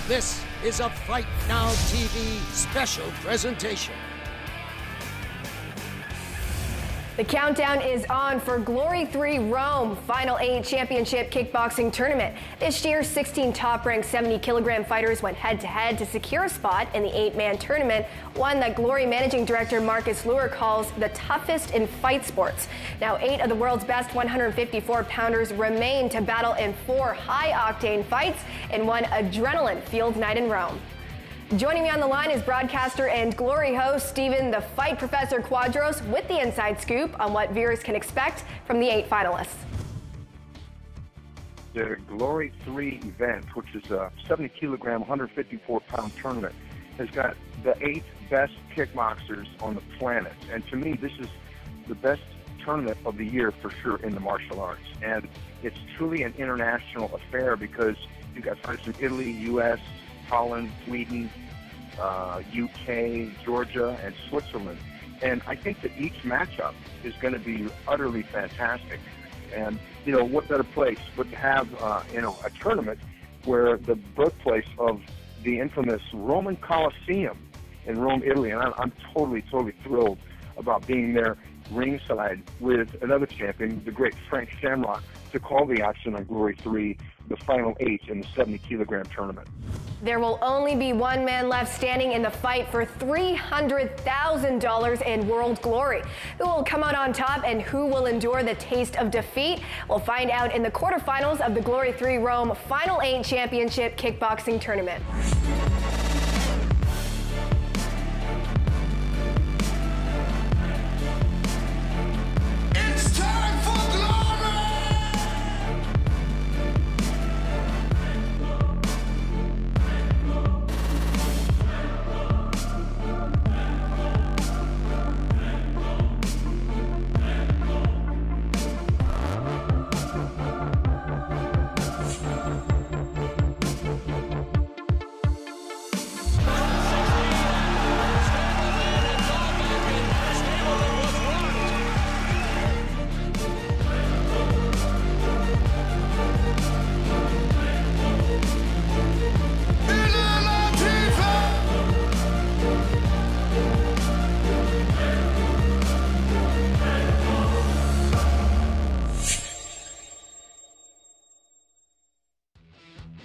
This is a Fight Now TV special presentation. The countdown is on for Glory 3 Rome Final 8 Championship Kickboxing Tournament. This year, 16 top-ranked 70-kilogram fighters went head-to-head to secure a spot in the 8-man tournament, one that Glory Managing Director Marcus Luer calls the toughest in fight sports. Now, 8 of the world's best 154-pounders remain to battle in 4 high-octane fights in one adrenaline-fueled night in Rome. Joining me on the line is broadcaster and Glory host Stephen the Fight Professor Quadros with the inside scoop on what viewers can expect from the 8 finalists. The Glory 3 event, which is a 70-kilogram, 154-pound tournament, has got the 8 best kickboxers on the planet. And to me, this is the best tournament of the year for sure in the martial arts. And it's truly an international affair because you've got fighters from Italy, U.S., Holland, Sweden, UK, Georgia, and Switzerland. And I think that each matchup is going to be utterly fantastic. And, you know, what better place but to have, a tournament where the birthplace of the infamous Roman Colosseum in Rome, Italy. And I'm totally thrilled about being there ringside with another champion, the great Frank Shamrock, to call the action on Glory 3, the final 8 in the 70-kilogram tournament. There will only be one man left standing in the fight for $300,000 in world glory. Who will come out on top and who will endure the taste of defeat? We'll find out in the quarterfinals of the Glory 3 Rome Final 8 Championship Kickboxing Tournament.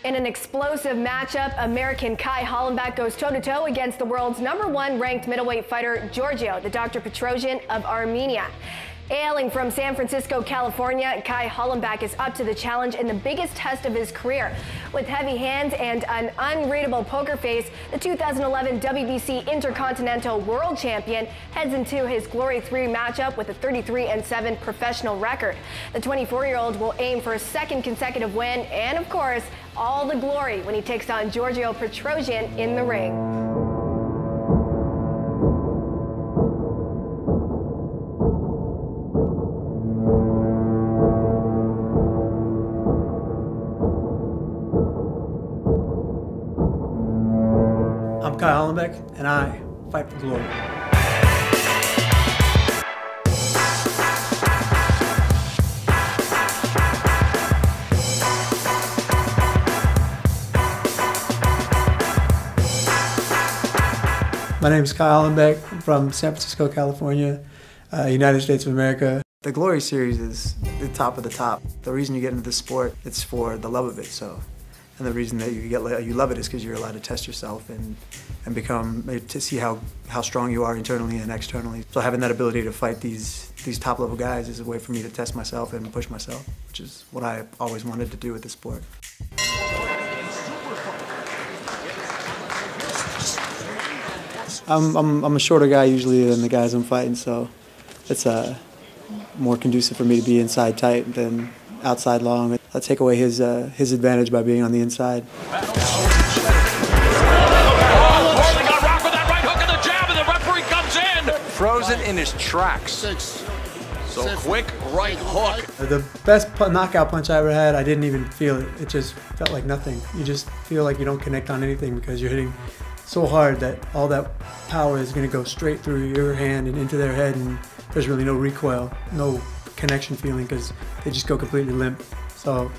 In an explosive matchup, American Kai Hollenbeck goes toe-to-toe against the world's #1 ranked middleweight fighter, Giorgio, the Dr. Petrosyan of Armenia. Hailing from San Francisco, California, Kai Hollenbeck is up to the challenge in the biggest test of his career. With heavy hands and an unreadable poker face, the 2011 WBC Intercontinental World Champion heads into his Glory 3 matchup with a 33-7 professional record. The 24-year-old will aim for a second consecutive win and, of course, all the glory when he takes on Giorgio Petrosyan in the ring. I'm Kai Hollenbeck, and I fight for glory. My name is Kai Hollenbeck. I'm from San Francisco, California, United States of America. The Glory Series is the top of the top. The reason you get into this sport, it's for the love of it. And the reason that you love it is because you're allowed to test yourself and to see how strong you are internally and externally. So having that ability to fight these top level guys is a way for me to test myself and push myself, which is what I always wanted to do with the sport. I'm a shorter guy usually than the guys I'm fighting, so it's more conducive for me to be inside tight than outside long. I'll take away his advantage by being on the inside. Frozen in his tracks. So quick right hook. The best knockout punch I ever had, I didn't even feel it. It just felt like nothing. You just feel like you don't connect on anything because you're hitting so hard that all that power is going to go straight through your hand and into their head, and there's really no recoil, no connection feeling because they just go completely limp. So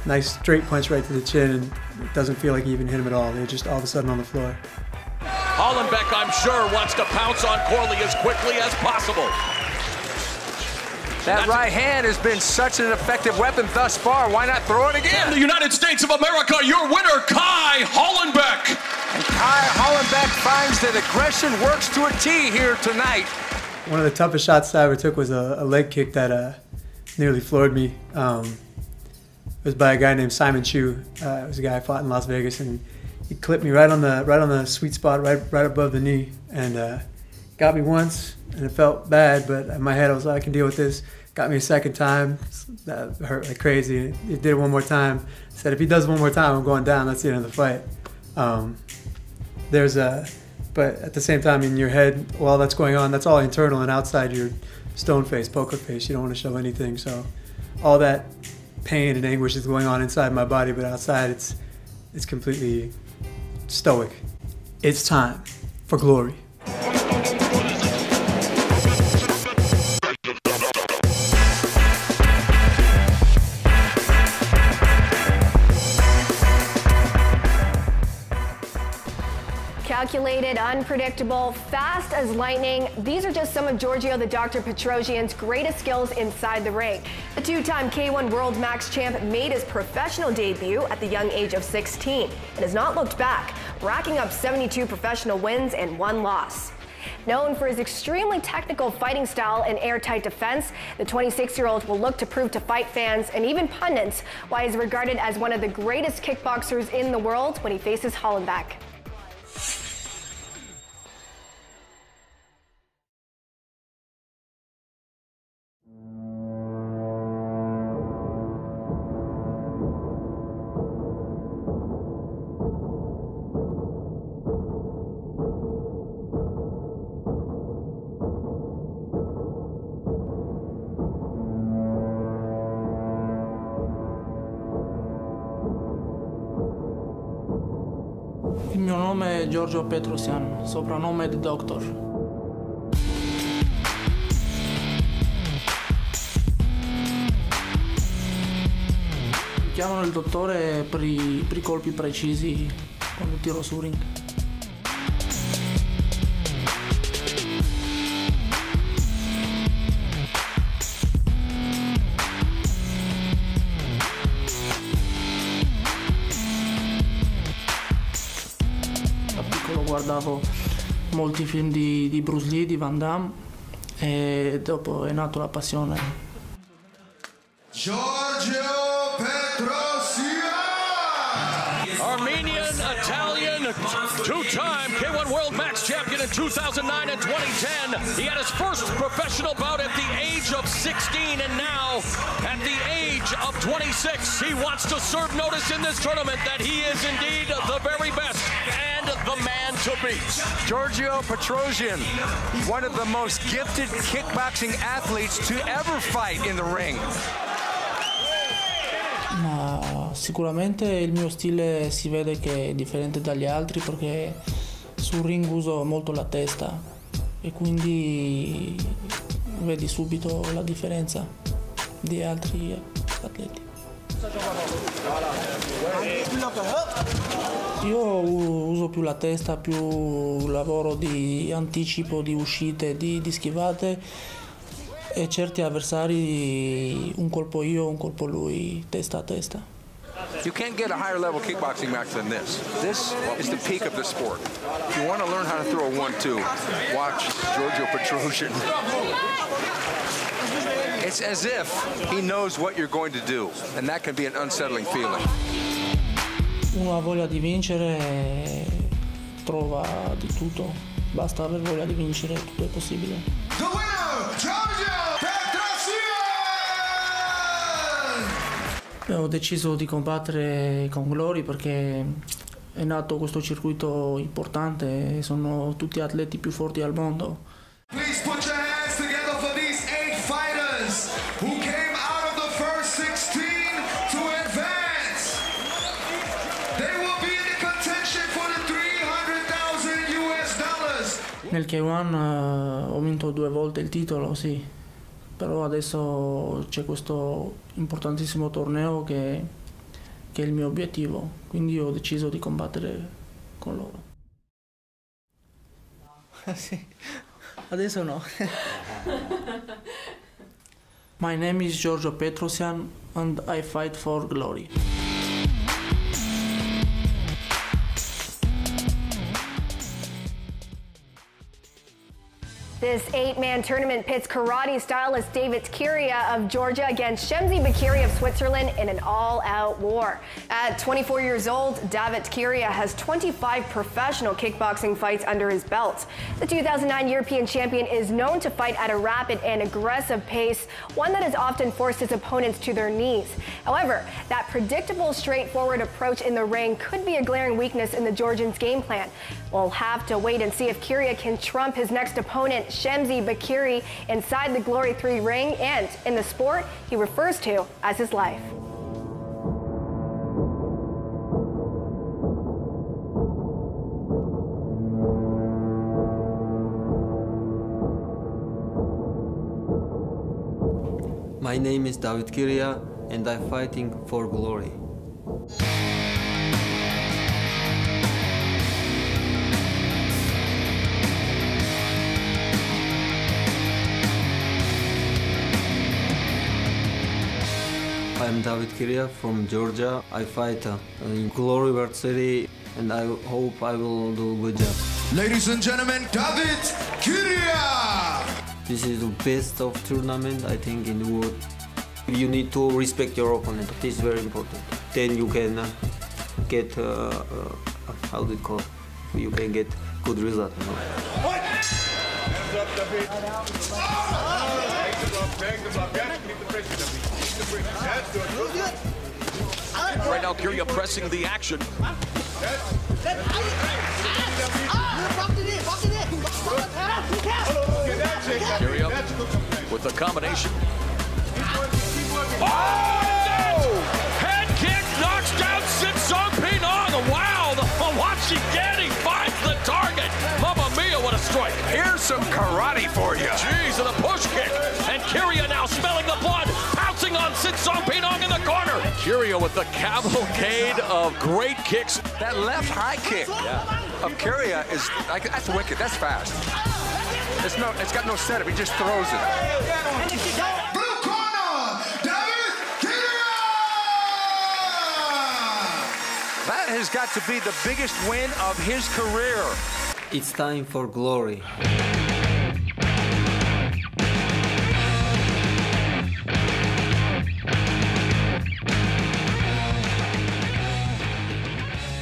nice straight punch right to the chin, and it doesn't feel like he even hit him at all. They're just all of a sudden on the floor. Hollenbeck, I'm sure, wants to pounce on Corley as quickly as possible. That right hand has been such an effective weapon thus far. Why not throw it again? In the United States of America, your winner, Kai Hollenbeck. And Kai Hollenbeck finds that aggression works to a T here tonight. One of the toughest shots I ever took was a leg kick that nearly floored me. It was by a guy named Simon Chu. It was a guy I fought in Las Vegas, and he clipped me right on the sweet spot, right above the knee, and got me once, and it felt bad. But in my head, I was like, I can deal with this. Got me a second time. That hurt like crazy. He did it one more time. Said if he does it one more time, I'm going down. That's the end of the fight. But at the same time, in your head, while that's going on, that's all internal, and outside you're stone face, poker face. You don't want to show anything. So all that pain and anguish is going on inside my body, but outside it's completely stoic. It's time for glory. Calculated, unpredictable, fast as lightning. These are just some of Giorgio the Dr. Petrosyan's greatest skills inside the ring. The two-time K1 World Max Champ made his professional debut at the young age of 16 and has not looked back, racking up 72 professional wins and 1 loss. Known for his extremely technical fighting style and airtight defense, the 26-year-old will look to prove to fight fans and even pundits why he's regarded as one of the greatest kickboxers in the world when he faces Hollenbeck. Il mio nome è Giorgio Petrosyan, soprannome di Doctor. Mi chiamano il dottore per i colpi precisi quando tiro su ring. Guardavo molti film di Bruce Lee, di Van Damme, e dopo è nata la passione. Giorgio Petrosyan! Armenian, Italian, two-time K1 World Max Champion in 2009 and 2010. He had his first professional bout at the age of 16, and now at the age of 26, he wants to serve notice in this tournament that he is indeed the very best and the man to beat. Giorgio Petrosyan, one of the most gifted kickboxing athletes to ever fight in the ring. Ma sicuramente il mio stile si vede che è differente dagli altri perché sul ring uso molto la testa e quindi vedi subito la differenza di altri atleti. Io uso più la testa, più lavoro di anticipo, di uscite, di schivate, e certi avversari un colpo io, un colpo lui, testa a testa. You can't get a higher level kickboxing match than this. This is the peak of the sport. If you want to learn how to throw a 1-2, watch Giorgio Petrosyan. It's as if he knows what you're going to do, and that can be an unsettling feeling. Uno ha voglia di vincere, trova di tutto. Basta aver voglia di vincere, tutto è possibile. The winner, Giorgio Petrosyan! Ho deciso di combattere con Glory perché è nato questo circuito importante e sono tutti atleti più forti al mondo. Please put your hands together for these 8 fighters who came out of the first 16 to advance. They will be in the contention for the $300,000 US. Nel K1 ho vinto 2 volte il titolo, sì, però adesso c'è questo importantissimo torneo che che è il mio obiettivo, quindi ho deciso di combattere con loro. Sì, adesso no. My name is Giorgio Petrosyan and I fight for glory. This 8-man tournament pits karate stylist Davit Kyria of Georgia against Shem Ziba of Switzerland in an all-out war. At 24 years old, Davit Kyria has 25 professional kickboxing fights under his belt. The 2009 European champion is known to fight at a rapid and aggressive pace, one that has often forced his opponents to their knees. However, that predictable, straightforward approach in the ring could be a glaring weakness in the Georgian's game plan. We'll have to wait and see if Kyria can trump his next opponent, Shem Ziba inside the Glory 3 ring and in the sport he refers to as his life. My name is Davit Kyria and I'm fighting for glory. I'm Davit Kyria from Georgia. I fight in Glory World Series and I hope I will do a good job. Ladies and gentlemen, Davit Kyria! This is the best of tournament, I think, in the world. You need to respect your opponent. This is very important. Then you can get, how do you call it? You can get good result. You know? What? Hands up, Davit. Right now, Kyria pressing the action. Kyria with the combination. Oh! Head kick knocks down Sitsong Pinong. Wow, watch he get. He finds the target. Mamma mia, what a strike. Here's some karate for you. Jeez, and a push kick. And Kyria now smelling the blood, pouncing on Sitsong Pinong in the corner. Kyria with the cavalcade of great kicks. That left high kick of Kyria is like, that's wicked. That's fast. It's got no setup. He just throws it. Blue corner, Davit Kyria! That has got to be the biggest win of his career. It's time for glory.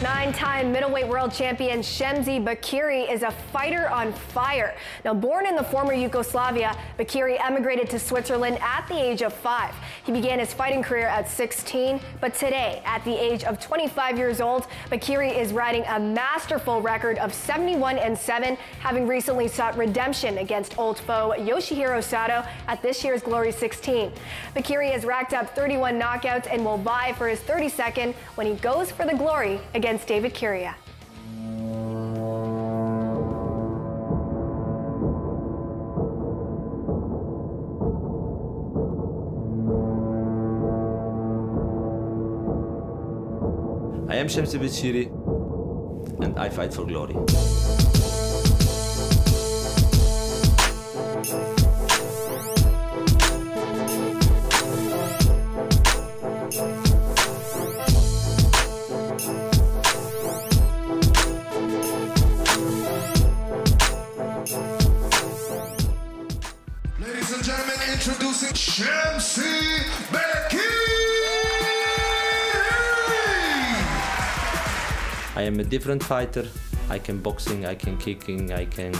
Nine-time middleweight world champion Shem Ziba is a fighter on fire. Now, born in the former Yugoslavia, Bakiri emigrated to Switzerland at the age of 5. He began his fighting career at 16, but today, at the age of 25 years old, Bakiri is riding a masterful record of 71-7, having recently sought redemption against old foe Yoshihiro Sato at this year's Glory 16. Bakiri has racked up 31 knockouts and will vie for his 32nd when he goes for the glory against Davit Kyria. I am Shem Ziba and I fight for glory. Ladies and gentlemen, introducing Shem Ziba. I am a different fighter. I can boxing, I can kicking, I can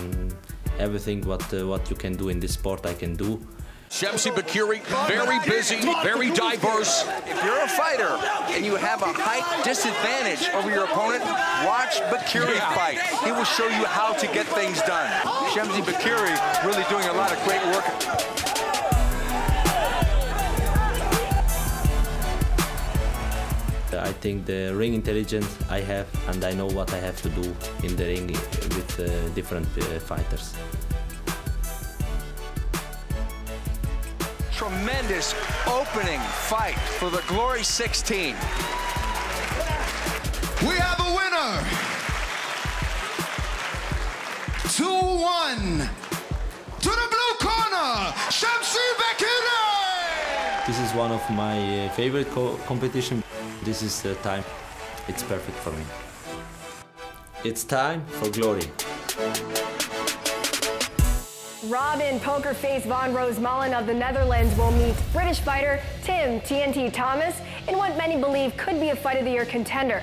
everything what you can do in this sport I can do. Shem Ziba, very busy, very diverse. If you're a fighter and you have a height disadvantage over your opponent, watch Bakiri fight. He will show you how to get things done. Shem Ziba really doing a lot of great work. I think the ring intelligence I have, and I know what I have to do in the ring with different fighters. Tremendous opening fight for the Glory 16. We have a winner. 2-1. To the blue corner, Shem Ziba. This is one of my favorite competition. This is the time. It's perfect for me. It's time for glory. Robin poker face Van Roosmalen of the Netherlands will meet British fighter Tim TNT Thomas in what many believe could be a Fight of the Year contender.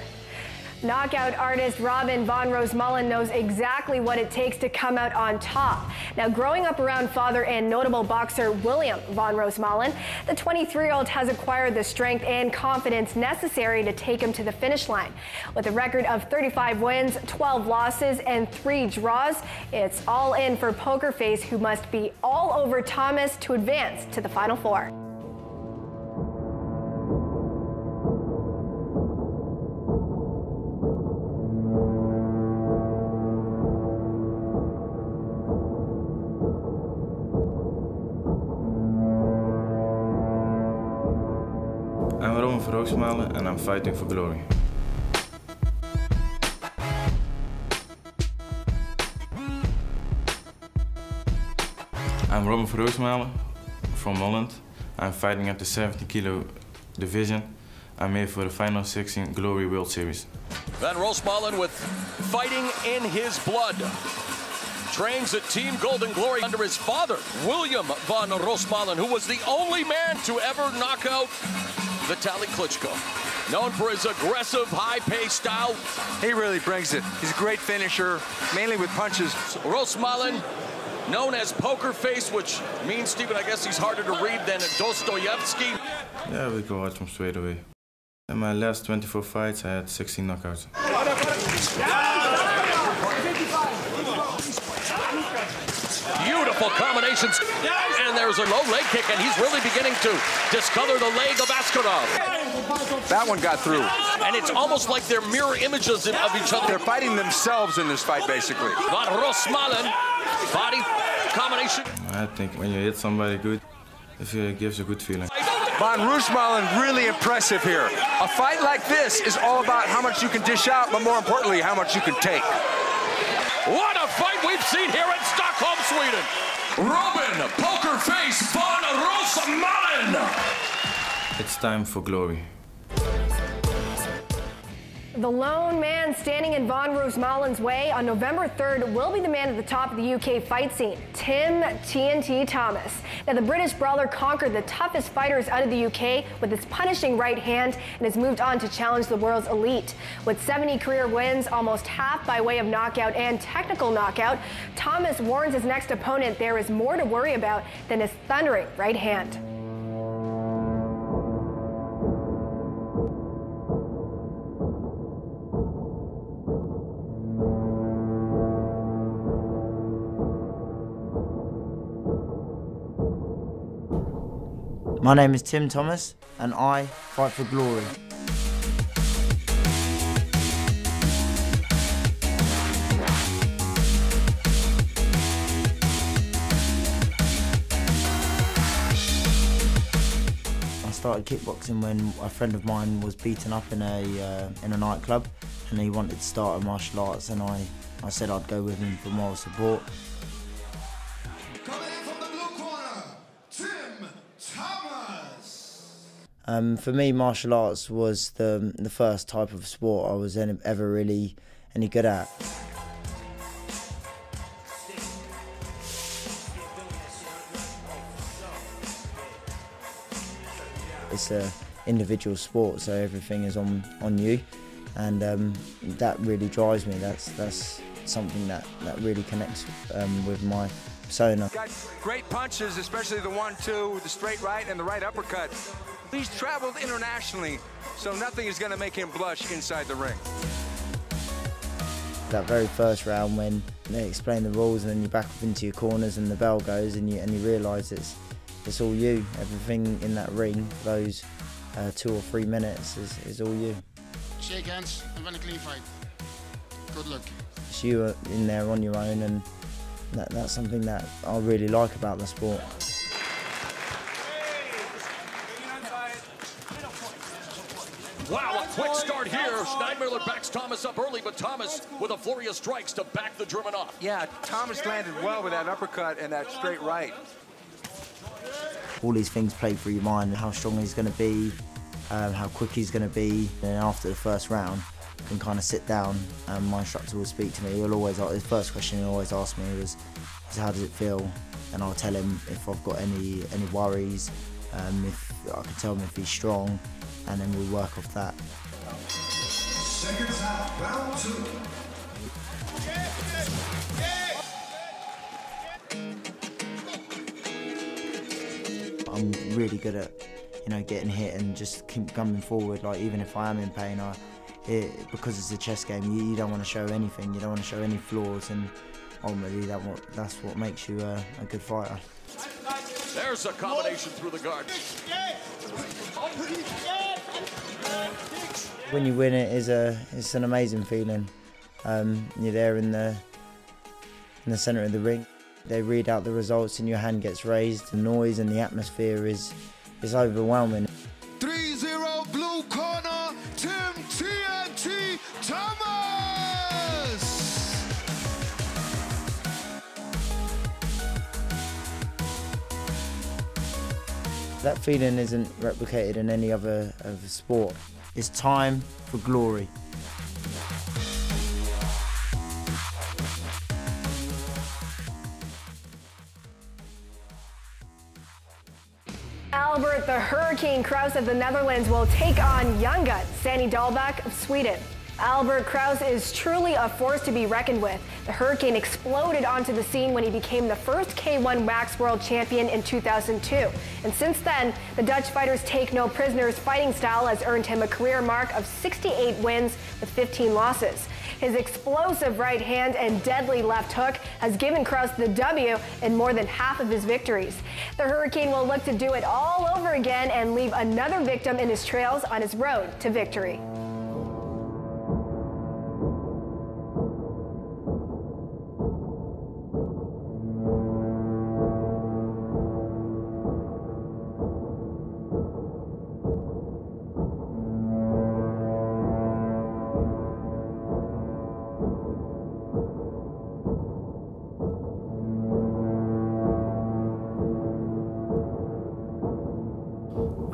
Knockout artist Robin Van Roosmalen knows exactly what it takes to come out on top. Now, growing up around father and notable boxer William Van Roosmalen, the 23-year-old has acquired the strength and confidence necessary to take him to the finish line. With a record of 35 wins, 12 losses, and 3 draws, it's all in for Poker Face, who must be all over Thomas to advance to the Final Four. I'm Roosmalen and I'm fighting for glory. I'm Robin Roosmalen from Holland. I'm fighting at the 70 kilo division. I'm here for the final 16 Glory World Series. Van Roosmalen with fighting in his blood. Trains at Team Golden Glory under his father, William Van Roosmalen, who was the only man to ever knock out Vitaly Klitschko. Known for his aggressive, high-paced style. He really brings it. He's a great finisher, mainly with punches. Roosmalen, known as Poker Face, which means, Stephen, I guess he's harder to read than Dostoevsky. Yeah, we can watch him straight away. In my last 24 fights, I had 16 knockouts. Beautiful combinations. And there's a low leg kick, and he's really beginning to discolor the leg of Askarov. That one got through. And it's almost like they're mirror images of each other. They're fighting themselves in this fight, basically. Van Roosmalen, body combination. I think when you hit somebody good, it gives a good feeling. Van Roosmalen really impressive here. A fight like this is all about how much you can dish out, but more importantly, how much you can take. What a fight we've seen here in Stockholm, Sweden. Robin Poker Face Van Roosmalen. It's time for glory. The lone man standing in Van Roosmalen's way on November 3rd will be the man at the top of the UK fight scene, Tim TNT Thomas. Now, the British brawler conquered the toughest fighters out of the UK with his punishing right hand and has moved on to challenge the world's elite. With 70 career wins, almost half by way of knockout and technical knockout, Thomas warns his next opponent there is more to worry about than his thundering right hand. My name is Tim Thomas and I fight for glory. I started kickboxing when a friend of mine was beaten up in a nightclub, and he wanted to start a martial arts, and I said I'd go with him for moral support. For me, martial arts was the first type of sport I was ever really any good at. It's an individual sport, so everything is on you, and that really drives me. That's something that really connects with my persona. Got great punches, especially the 1-2, the straight right and the right uppercut. He's traveled internationally, so nothing is going to make him blush inside the ring. That very first round when they explain the rules and then you back up into your corners and the bell goes and you realise it's all you. Everything in that ring for those 2 or 3 minutes is all you. Shake hands and win a clean fight. Good luck. It's you in there on your own, and that's something that I really like about the sport. Wow, a quick start here. Schneidmiller backs Thomas up early, but Thomas with a flurry of strikes to back the German off. Yeah, Thomas landed well with that uppercut and that straight right. All these things play through your mind, how strong he's going to be, how quick he's going to be. And after the first round, I can kind of sit down and my instructor will speak to me. He'll always, his first question he'll always ask me was, how does it feel? And I'll tell him if I've got any worries, if I can tell him if he's strong, and then we'll work off that. Seconds out, round 2. I'm really good at, getting hit and just keep coming forward. Like even if I am in pain, because it's a chess game, you don't want to show anything. You don't want to show any flaws, and ultimately that's what makes you a good fighter. There's a combination through the guard. When you win it's an amazing feeling. You're there in the centre of the ring. They read out the results and your hand gets raised. The noise and the atmosphere is overwhelming. 3-0 blue corner, Tim TNT Thomas! That feeling isn't replicated in any other sport. It's time for glory. Albert the Hurricane Kraus of the Netherlands will take on young gun Sandy Dalvik of Sweden. Albert Kraus is truly a force to be reckoned with. The Hurricane exploded onto the scene when he became the first K1 Wax World Champion in 2002. And since then, the Dutch fighter's take no prisoners fighting style has earned him a career mark of 68 wins with 15 losses. His explosive right hand and deadly left hook has given Kraus the W in more than half of his victories. The Hurricane will look to do it all over again and leave another victim in his trails on his road to victory.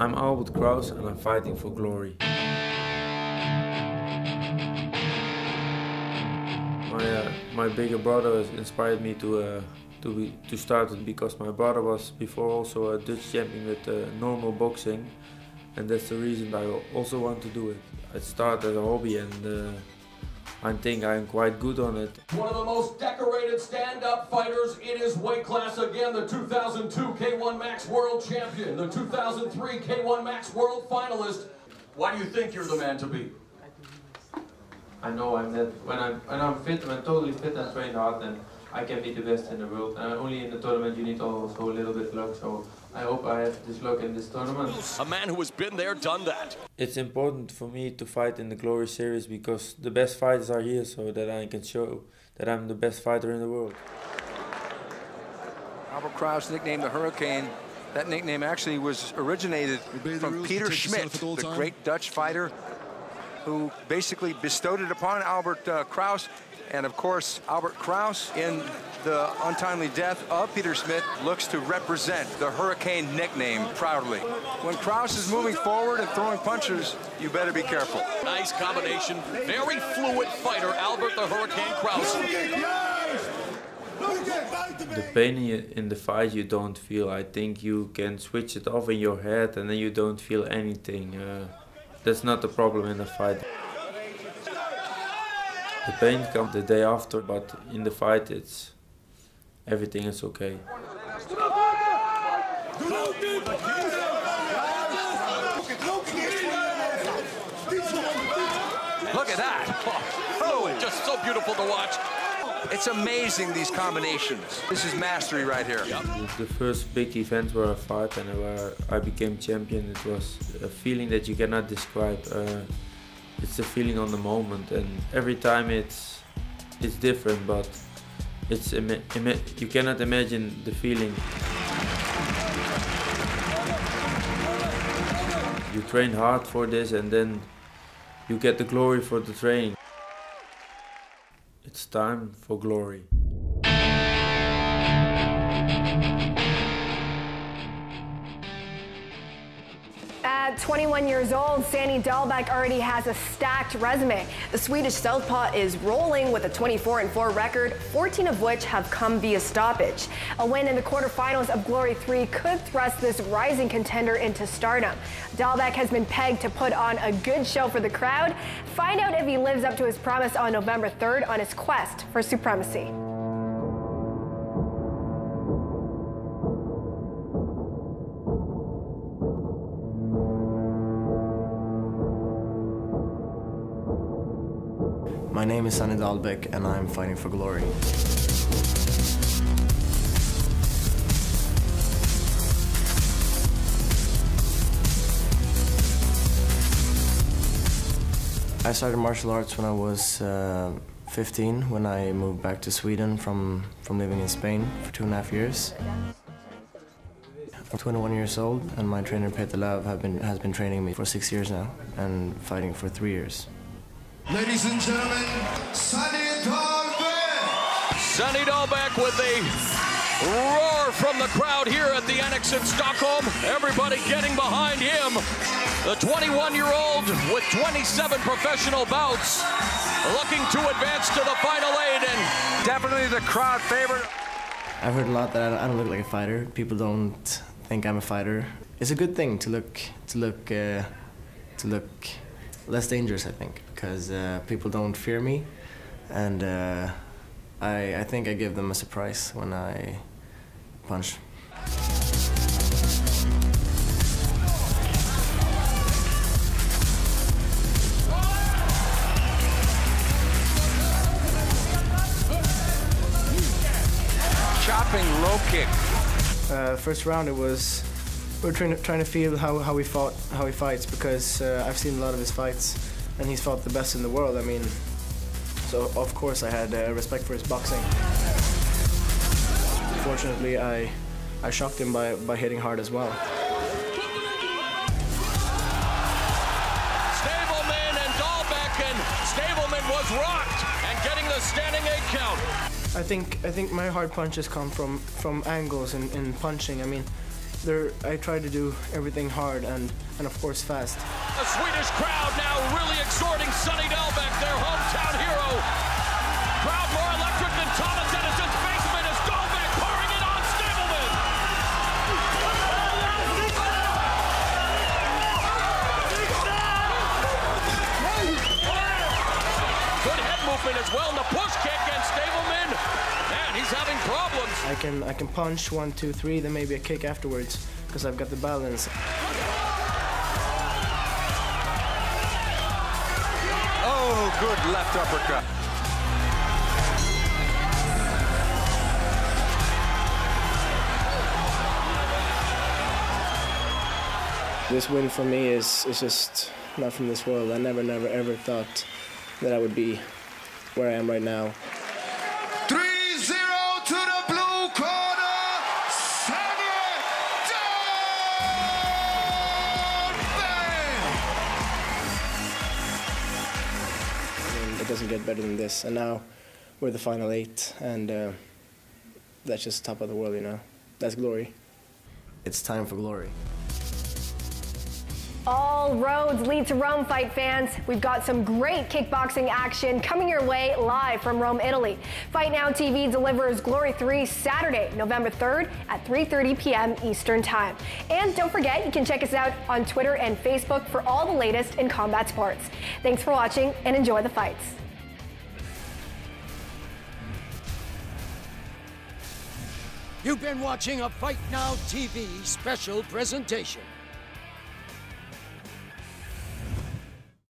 I'm Albert Kraus and I'm fighting for glory. My bigger brother has inspired me to start it because my brother was before also a Dutch champion with normal boxing, and that's the reason I also want to do it. I started as a hobby and I think I'm quite good on it. One of the most decorated stand-up fighters in his weight class again, the 2002 K1 Max World Champion, the 2003 K1 Max World Finalist. Why do you think you're the man to beat? I know I'm that when I'm fit, when I'm totally fit and trained hard, then I can be the best in the world. And only in the tournament you need also a little bit luck, so I hope I have this luck in this tournament. A man who has been there, done that. It's important for me to fight in the Glory Series because the best fighters are here, so that I can show that I'm the best fighter in the world. Albert Kraus, nicknamed the Hurricane. That nickname actually was originated from Peter Schmidt, the great Dutch fighter, who basically bestowed it upon Albert Kraus. And of course, Albert Kraus, in the untimely death of Peter Schmidt, looks to represent the Hurricane nickname proudly. When Kraus is moving forward and throwing punches, you better be careful. Nice combination, very fluid fighter, Albert the Hurricane Kraus. The pain in the fight you don't feel. I think you can switch it off in your head and then you don't feel anything. That's not the problem in the fight. The pain comes the day after, but in the fight everything is okay. Look at that! Oh, just so beautiful to watch. It's amazing, these combinations. This is mastery right here. The first big event where I fought and where I became champion, it was a feeling that you cannot describe. It's a feeling on the moment, and every time it's different, but you cannot imagine the feeling. You train hard for this, and then you get the glory for the training. It's time for glory. At 21 years old, Dalvik already has a stacked resume. The Swedish southpaw is rolling with a 24-4 record, 14 of which have come via stoppage. A win in the quarterfinals of Glory 3 could thrust this rising contender into stardom. Dalvik has been pegged to put on a good show for the crowd. Find out if he lives up to his promise on November 3rd on his quest for supremacy. My name is Dalvik and I'm fighting for glory. I started martial arts when I was 15, when I moved back to Sweden from living in Spain for 2.5 years. I'm 21 years old and my trainer Peter has been training me for 6 years now and fighting for 3 years. Ladies and gentlemen, Dalvik with a roar from the crowd here at the Annex in Stockholm. Everybody getting behind him. The 21-year-old with 27 professional bouts looking to advance to the final 8 and definitely the crowd favorite. I've heard a lot that I don't look like a fighter. People don't think I'm a fighter. It's a good thing to look less dangerous, I think, because people don't fear me, and I think I give them a surprise when I punch. Chopping low kick. First round, we're trying to feel how he fights, because I've seen a lot of his fights, and he's fought the best in the world. I mean, so of course I had respect for his boxing. Fortunately, I shocked him by hitting hard as well. Stableman and Dalvik, and Stableman was rocked and getting the standing 8 count. I think my hard punches come from angles and punching. I mean, I try to do everything hard and of course fast. The Swedish crowd now really exhorting Dalvik, their hometown hero. Crowd more electric than Thomas Edison's basement as Dalvik pouring it on Stableman. Good head movement as well, and the push kick, and Stableman, man, he's having problems. I can punch 1, 2, 3, then maybe a kick afterwards, because I've got the balance. Oh, good left uppercut. This win for me is just not from this world. I never ever thought that I would be where I am right now. 3-0 to the blue corner, It doesn't get better than this, and now we're the final 8, and that's just top of the world, you know. That's glory. It's time for glory. All roads lead to Rome, fight fans. We've got some great kickboxing action coming your way live from Rome, Italy. Fight Now TV delivers Glory 3 Saturday, November 3rd at 3:30 p.m. Eastern Time. And don't forget, you can check us out on Twitter and Facebook for all the latest in combat sports. Thanks for watching and enjoy the fights. You've been watching a Fight Now TV special presentation.